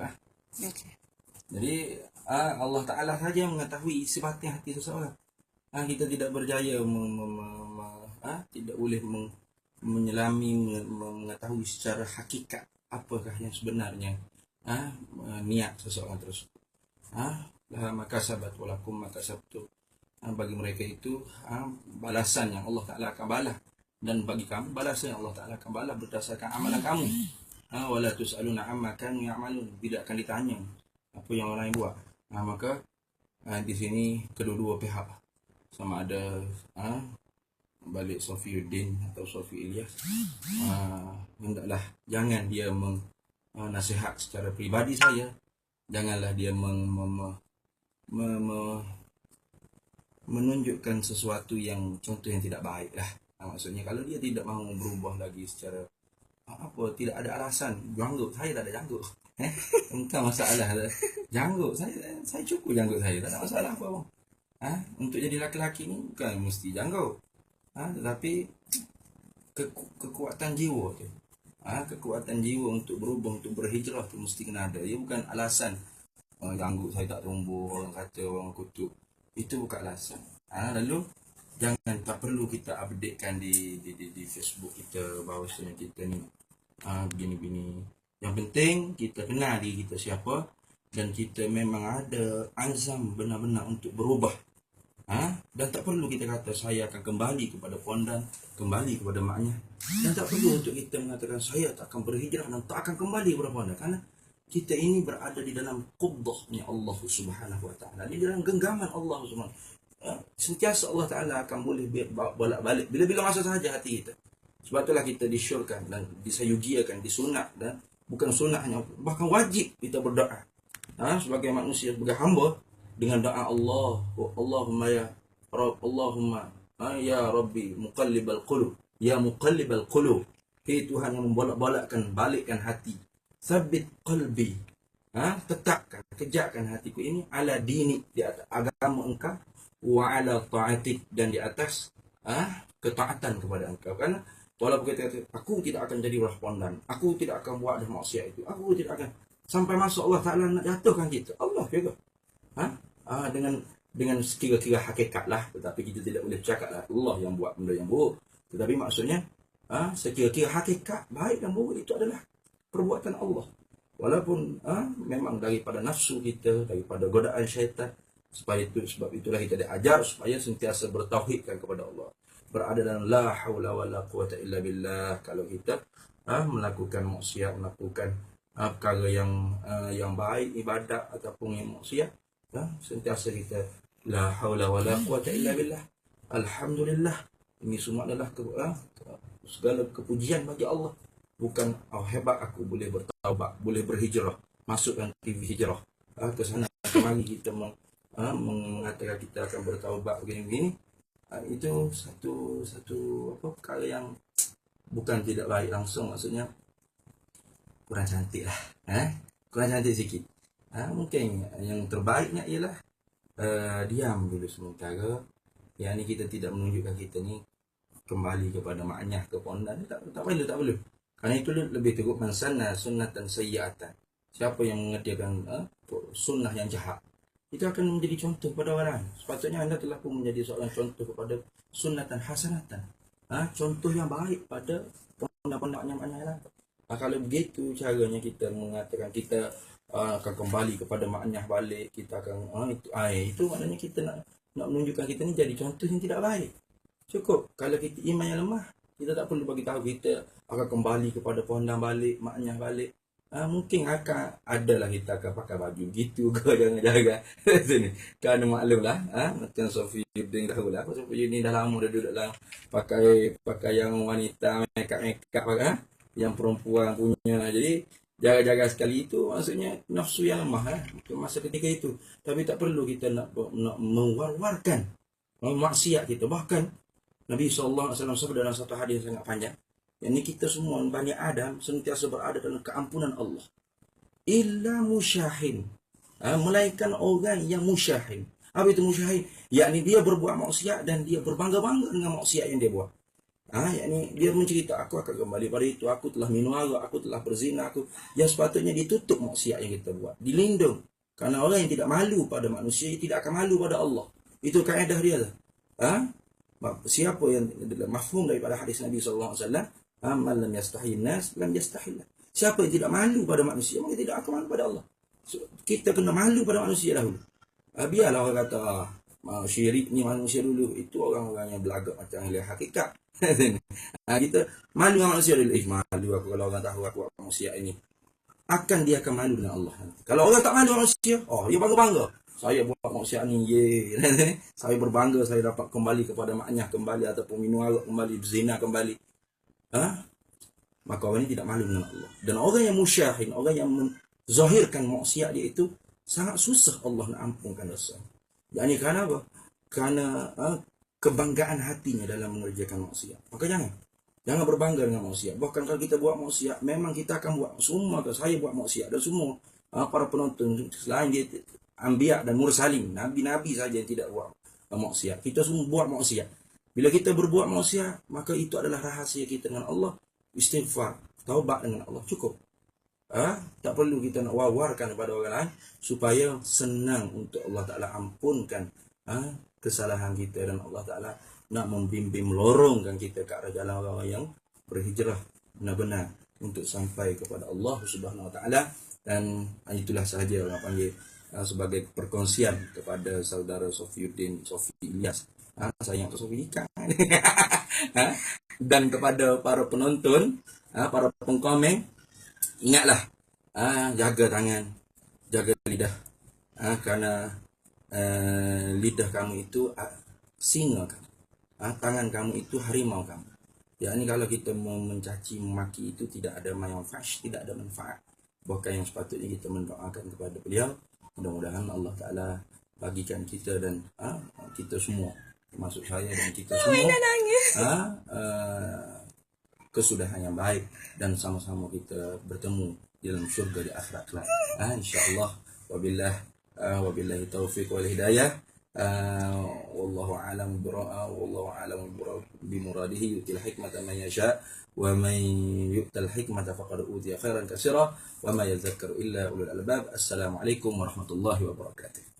lah. Okey. Jadi Allah Ta'ala saja mengetahui isi batin hati seseorang. Kita tidak berjaya tidak boleh menyelami, mengetahui secara hakikat apakah yang sebenarnya niat seseorang tersebut. Maka sabat walakum maka sabtu, bagi mereka itu balasan yang Allah Ta'ala akan balas, dan bagi kamu balasan yang Allah Ta'ala akan balas berdasarkan amalan kamu. Wala tus'aluna amma kanu ya'malun, tidak akan ditanya apa yang orang yang buat. Maka di sini kedua-dua pihak, sama ada balik Sofiuddin atau Sofi Ilyas, hendaklah jangan dia nasihat secara pribadi saya, janganlah dia menunjukkan sesuatu yang contoh yang tidak baik lah. Maksudnya kalau dia tidak mahu berubah lagi secara tidak ada alasan, janggut saya tak ada janggut, bukan masalah janggut saya cukup janggut saya, tak ada masalah apa bang. Untuk jadi laki-laki ni bukan mesti janggut, tetapi kekuatan jiwa tu, kekuatan jiwa untuk berubah, untuk berhijrah tu mesti kena ada. Ia bukan alasan janggut saya tak tumbuh, orang kata, orang kutuk, itu bukan alasan. Lalu jangan, tak perlu kita updatekan di Facebook kita bahawasanya kita ni begini-begini. Yang penting kita kenal diri kita siapa, dan kita memang ada azam benar-benar untuk berubah. Dan tak perlu kita kata saya akan kembali kepada pondan, kembali kepada maknya. Dan tak perlu untuk kita mengatakan saya tak akan berhijrah dan tak akan kembali kepada pondan, kerana kita ini berada di dalam qubdahnya Allah Subhanahu Wa Taala, di dalam genggaman Allah Subhanahu. Sentiasa Allah Ta'ala akan boleh bolak-balik bila-bila masa sahaja hati kita. Sebab itulah kita disyurkan dan disayugiakan, disunat, dan bukan sunat hanya, bahkan wajib kita berdoa sebagai manusia, sebagai hamba, dengan doa Allah, Allahumma ya Rabb, Allahumma ya Rabbi muqallibal qulub, ya muqallibal qulub, hei Tuhan yang membolak-balikkan, balikkan hati, sabit qalbi, tetapkan, kejakkan hatiku ini, ala dini, di atas agama engkau, wa ala ta'atik, dan di atas ketaatan kepada engkau. Karena walaupun kita kata aku tidak akan jadi raspondan, aku tidak akan buat dah maksiat itu, aku tidak akan, sampai masa Allah Ta'ala nak jatuhkan kita, Allah juga dengan sekira-kira hakikat lah. Tetapi kita tidak boleh cakap lah Allah yang buat benda yang buruk. Tetapi maksudnya sekira-kira hakikat baik dan buruk itu adalah perbuatan Allah. Walaupun memang daripada nafsu kita, daripada godaan syaitan. Sebab itulah kita diajar supaya sentiasa bertauhidkan kepada Allah, berada dalam la haula wala quwata illa billah. Kalau kita melakukan maksiat, melakukan perkara yang baik, ibadat ataupun yang maksiat, sentiasa kita la haula wala quwata illa billah, alhamdulillah. Ini semua adalah segala kepujian bagi Allah. Bukan hebat aku boleh bertaubat, boleh berhijrah, masukkan TV hijrah ke sana kemari, kita mengatakan kita akan bertaubat begini-begini. Itu satu perkara yang bukan tidak baik langsung, maksudnya kurang cantik lah, kurang cantik sikit. Mungkin yang terbaiknya ialah diam dulu sementara. Yang ni kita tidak menunjukkan kita ni kembali kepada maknyah, ke pondan, tak perlu. Kerana itu lebih teruk, man sanna sunnatan sayyi'atan, siapa yang mengerjakan sunnah yang jahat, itu akan menjadi contoh kepada orang. Sepatutnya anda telah pun menjadi seorang contoh kepada sunnatan hasanatan, contoh yang baik pada pondan-pondan yang lain. Kalau begitu caranya kita mengatakan kita akan kembali kepada maknyah balik, kita akan itu maknanya kita nak menunjukkan kita ni jadi contoh yang tidak baik. Cukup kalau kita iman yang lemah, kita tak perlu bagi tahu kita akan kembali kepada pondan balik, maknyah balik. Mungkin akan adalah kita akan pakai baju gitu ke, jangan-jangan sini. Kerana maklum lah, macam Sofiuddin tahulah, Sofiuddin dah lama dah duduk dalam pakai yang wanita, make-up yang perempuan punya. Jadi jaga-jaga sekali itu maksudnya nafsu yang lemah masa ketika itu. Tapi tak perlu kita nak mewar-warkan maksiat kita. Bahkan Nabi SAW sabda dalam satu hadis yang sangat panjang, yang ini kita semua Bani Adam sentiasa berada dalam keampunan Allah, illa musyahin, melainkan orang yang musyahin. Apa itu musyahin? Yakni dia berbuat maksiat dan dia berbangga-bangga dengan maksiat yang dia buat. Yakni dia mencerita, aku akan kembali pada itu, aku telah minum arak, aku telah berzina, aku. Yang sepatutnya ditutup maksiat yang kita buat, dilindung. Karena orang yang tidak malu pada manusia, tidak akan malu pada Allah. Itu kaedah dia lah. Siapa yang mafhum daripada hadis Nabi sallallahu alaihi wasallam, man lam yastahi nas lam yastahillah. Siapa yang tidak malu pada manusia, maka tidak akan malu pada Allah. So, kita kena malu pada manusia dahulu. Biarlah orang kata syirik ni manusia dulu, itu orang-orang yang belagak macam yang hakikat. Kita malu dengan manusia dulu. Malu aku kalau orang tahu aku buat manusia ini. Dia akan malu dengan Allah. Kalau orang tak malu dengan manusia, dia bangga-bangga. Saya buat maksiat ni, saya berbangga saya dapat kembali kepada maknya kembali, ataupun minum arak kembali, berzina kembali. Maka orang ini tidak malu dengan Allah. Dan orang yang musyahin, orang yang zahirkan maksiat dia itu, sangat susah Allah nak ampunkan dosa. Jadi kerana apa? Kerana kebanggaan hatinya dalam mengerjakan maksiat. Maka jangan berbangga dengan maksiat. Bahkan kalau kita buat maksiat, memang kita akan buat semua. Saya buat maksiat dan semua para penonton selain dia Anbiya dan mursalin, nabi-nabi saja yang tidak buat maksiat. Kita semua buat maksiat. Bila kita berbuat maksiat, maka itu adalah rahasia kita dengan Allah. Istighfar, taubat dengan Allah cukup. Tak perlu kita nak wawarkan kepada orang lain supaya senang untuk Allah Ta'ala ampunkan kesalahan kita, dan Allah Ta'ala nak membimbing, melorongkan kita ke arah jalan orang yang berhijrah benar-benar untuk sampai kepada Allah Subhanahu Wa Ta'ala. Dan itulah sahaja orang panggil sebagai perkongsian kepada saudara Sofiuddin Sofi Ilyas. Saya yang Sofi Ikan. Dan kepada para penonton, para pengkomen, ingatlah, jaga tangan, jaga lidah. Karena lidah kamu itu singa kamu. Tangan kamu itu harimau kamu. Ini kalau kita mencaci memaki itu tidak ada manfaat, tidak ada manfaat. Bahkan yang sepatutnya kita mendoakan kepada beliau, mudah-mudahan Allah Ta'ala bagikan kita dan kita semua, termasuk saya dan kita semua, kesudahan yang baik, dan sama-sama kita bertemu di dalam syurga di akhirat kelak. InsyaAllah. Wabillahi taufiq wal hidayah. Wallahu a'lam bimuradihi, yu'til hikmata man yasha' wa man yu'tal hikmata faqad utiya khairan katsira wa ma yadhakkaru illa ulul albab. Assalamualaikum warahmatullahi wabarakatuh.